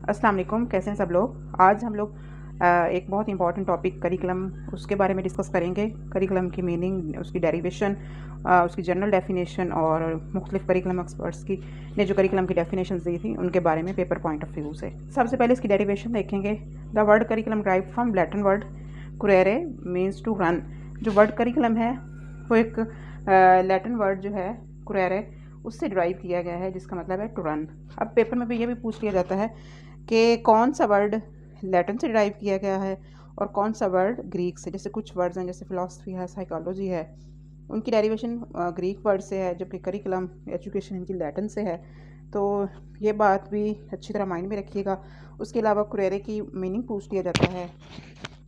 अस्सलाम वालेकुम। कैसे हैं सब लोग। आज हम लोग एक बहुत इंपॉर्टेंट टॉपिक करिकुलम उसके बारे में डिस्कस करेंगे। करिकुलम की मीनिंग, उसकी डेरिवेशन, उसकी जनरल डेफिनेशन और मुख्तलिफ करिकुलम एक्सपर्ट्स की ने जो करिकुलम की डेफिनेशन दी थी उनके बारे में पेपर पॉइंट ऑफ व्यू से। सबसे पहले इसकी डेरिवेशन देखेंगे। The word curriculum drive from Latin word currere means to run. जो वर्ड करिकुलम है वो एक लैटिन वर्ड जो है कुरेरे उससे ड्राइव किया गया है, जिसका मतलब है टू रन। अब पेपर में भी ये भी पूछ लिया जाता है कि कौन सा वर्ड लैटिन से ड्राइव किया गया है और कौन सा वर्ड ग्रीक से। जैसे कुछ वर्ड्स हैं, जैसे फ़िलासफ़ी है, साइकोलॉजी है, उनकी डेरिवेशन ग्रीक वर्ड से है, जबकि करिकुलम एजुकेशन इनकी लैटिन से है। तो ये बात भी अच्छी तरह माइंड में रखिएगा। उसके अलावा कुरेरे की मीनिंग पूछ लिया जाता है,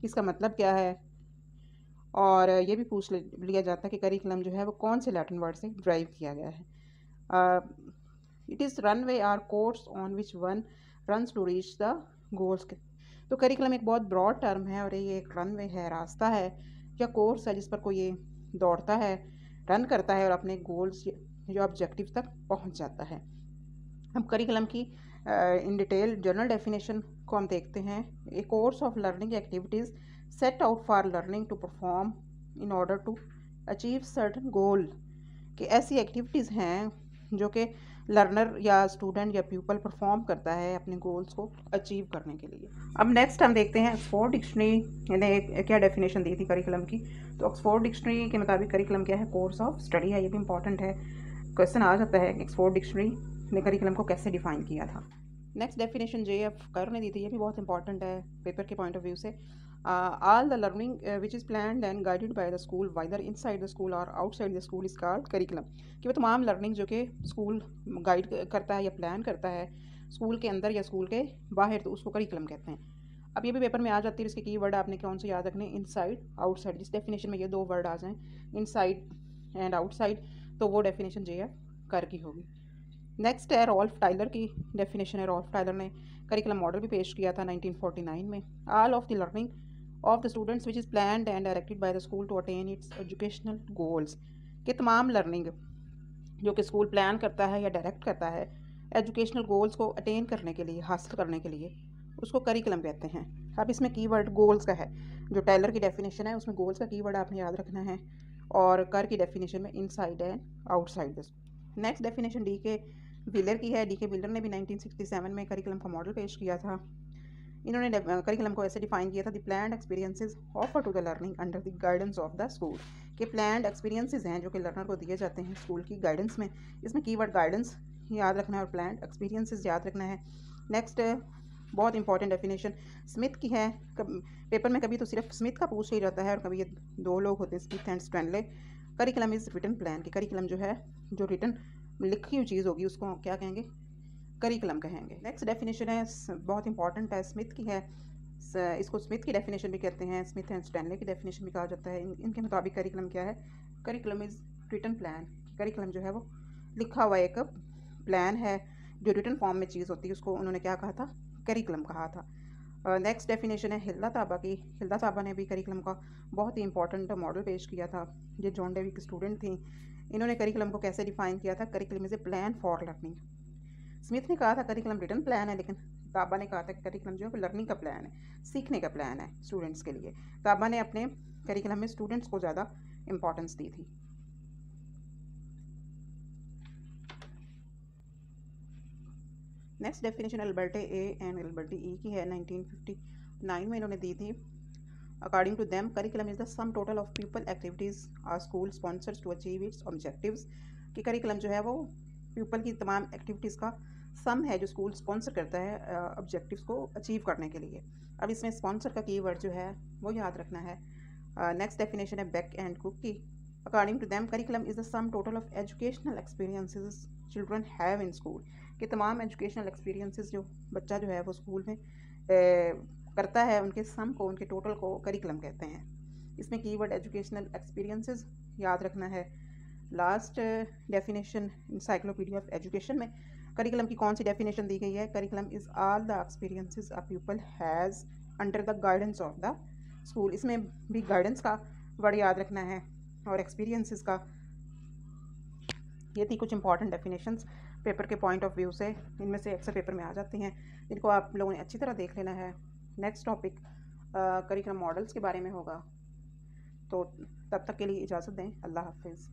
इसका मतलब क्या है, और ये भी पूछ लिया जाता है कि करिकुलम जो है वो कौन से लैटिन वर्ड से ड्राइव किया गया है। It is runway or course on which one runs to reach the goals. तो करिकुलम एक बहुत ब्रॉड टर्म है और ये एक रनवे है, रास्ता है या कोर्स है जिस पर कोई ये दौड़ता है, रन करता है और अपने गोल्स जो ऑब्जेक्टिव तक पहुंच जाता है। हम करिकुलम की इन डिटेल जनरल डेफिनेशन को हम देखते हैं। A course of learning activities set out for learning to perform in order to achieve certain goal. कि ऐसी एक्टिविटीज़ हैं जो कि लर्नर या स्टूडेंट या प्यूपल परफॉर्म करता है अपने गोल्स को अचीव करने के लिए। अब नेक्स्ट हम देखते हैं ऑक्सफोर्ड डिक्शनरी ने क्या डेफिनेशन दी थी करिकुलम की। तो ऑक्सफोर्ड डिक्शनरी के मुताबिक करिकुलम क्या है, कोर्स ऑफ स्टडी है। ये भी इंपॉर्टेंट है, क्वेश्चन आ जाता है कि ऑक्सफोर्ड डिक्शनरी ने करिकुलम को कैसे डिफाइन किया था। नेक्स्ट डेफिनेशन JF कर ने दी थी, ये भी बहुत इंपॉर्टेंट है पेपर के पॉइंट ऑफ व्यू से। All the learning which is planned and guided by the school whether inside the school और outside the school is called curriculum. कि वो तमाम लर्निंग जो कि स्कूल गाइड करता है या प्लान करता है स्कूल के अंदर या स्कूल के बाहर, तो उसको करिकुलम कहते हैं। अब ये भी पेपर में आ जाती है, इसके की वर्ड आपने कौन से याद रखने, इनसाइड आउटसाइड। जिस डेफिनेशन में ये दो वर्ड आ जाएँ, इनसाइड एंड आउटसाइड, तो वो डेफिनेशन JF कर की होगी। नेक्स्ट है रॉल्फ टाइलर की डेफिनेशन है। रॉल्फ टाइलर ने करिकुलम मॉडल भी पेश किया था 1949 में। All of the learning of the students which is planned and directed by the school to attain its educational goals. कि तमाम लर्निंग जो कि स्कूल प्लान करता है या डायरेक्ट करता है एजुकेशनल गोल्स को अटेन करने के लिए, हासिल करने के लिए, उसको करिकुलम कहते हैं। अब इसमें कीवर्ड गोल्स का है। जो टाइलर की डेफिनेशन है उसमें गोल्स का कीवर्ड आपने याद रखना है, और कर की डेफिनेशन में inside and outside the school. Next definition DK wheeler की है। DK व्हीलर ने भी 1967 में करिकुलम का मॉडल पेश किया था। इन्होंने करिकुलम को ऐसे डिफाइन किया था, the planned experiences offer to the learning under the guidance of the school. के प्लान्ड एक्सपीरियंसेस हैं जो कि लर्नर को दिए जाते हैं स्कूल की गाइडेंस में। इसमें कीवर्ड गाइडेंस याद रखना है और प्लान्ड एक्सपीरियंसेस याद रखना है। नेक्स्ट बहुत इंपॉर्टेंट डेफिनेशन स्मिथ की है। पेपर में कभी तो सिर्फ स्मिथ का पूछ ही रहता है और कभी ये दो लोग होते हैं, Smith and Stanley. Curriculum is written plan. की करिकुलम जो है, जो रिटन लिखी हुई चीज़ होगी उसको क्या कहेंगे, करिकुलम कहेंगे। नेक्स्ट डेफिनेशन है बहुत इंपॉर्टेंट है, स्मिथ की है। इसको स्मिथ की डेफिनेशन भी कहते हैं, स्मिथ एंड स्टैनले की डेफिनेशन भी कहा जाता है। इनके मुताबिक करिकुलम क्या है, curriculum is written plan. Curriculum जो है वो लिखा हुआ एक प्लान है, जो रिटन फॉर्म में चीज़ होती है उसको उन्होंने क्या कहा था, करिकुलम कहा था। नेक्स्ट डेफिनेशन है हिल्दा ताबा की। हिल्दा ताबा ने भी करिकुलम का बहुत ही इंपॉर्टेंट मॉडल पेश किया था। ये जॉन डेवी की स्टूडेंट थी। इन्होंने करिकुलम को कैसे डिफाइन किया था, curriculum is a plan for learning. Smith ने कहा था करिकुलम रिटन प्लान है, लेकिन ताबा ने कहा था कि करिकुलम जो है वो लर्निंग का प्लान है, सीखने का प्लान है स्टूडेंट्स के लिए। ताबा ने अपने करिकुलम में स्टूडेंट्स को ज़्यादा इंपॉर्टेंस दी थी। Next definition Alberty A and Alberty E की है, 1959 में इन्होंने दी थी। According to them curriculum is the sum total of people activities are school sponsors to achieve its objectives. कि करिकुलम जो है वो पीपल की तमाम एक्टिविटीज़ का सम है जो स्कूल स्पॉन्सर करता है ऑब्जेक्टिव्स को अचीव करने के लिए। अब इसमें स्पॉन्सर का कीवर्ड जो है वो याद रखना है। नेक्स्ट डेफिनेशन है बेक एंड कुक की। According to them curriculum is the sum total of educational experiences children have in school. कि तमाम एजुकेशनल एक्सपीरियंसेस जो बच्चा जो है वो स्कूल में करता है, उनके सम को, उनके टोटल को करिकुलम कहते हैं। इसमें कीवर्ड एजुकेशनल एक्सपीरियंसेस याद रखना है। Last definition encyclopedia of education में करिकुलम की कौन सी डेफिनेशन दी गई है, curriculum is all the experiences a people has under the guidance of the school. इसमें भी गाइडेंस का वर्ड याद रखना है और एक्सपीरियंसेस का। ये थी कुछ इंपॉर्टेंट डेफिनेशंस पेपर के पॉइंट ऑफ व्यू से, इनमें से अक्सर पेपर में आ जाती हैं। इनको आप लोगों ने अच्छी तरह देख लेना है। नेक्स्ट टॉपिक करिकुलम मॉडल्स के बारे में होगा। तो तब तक के लिए इजाज़त दें। अल्लाह हाफ़िज़।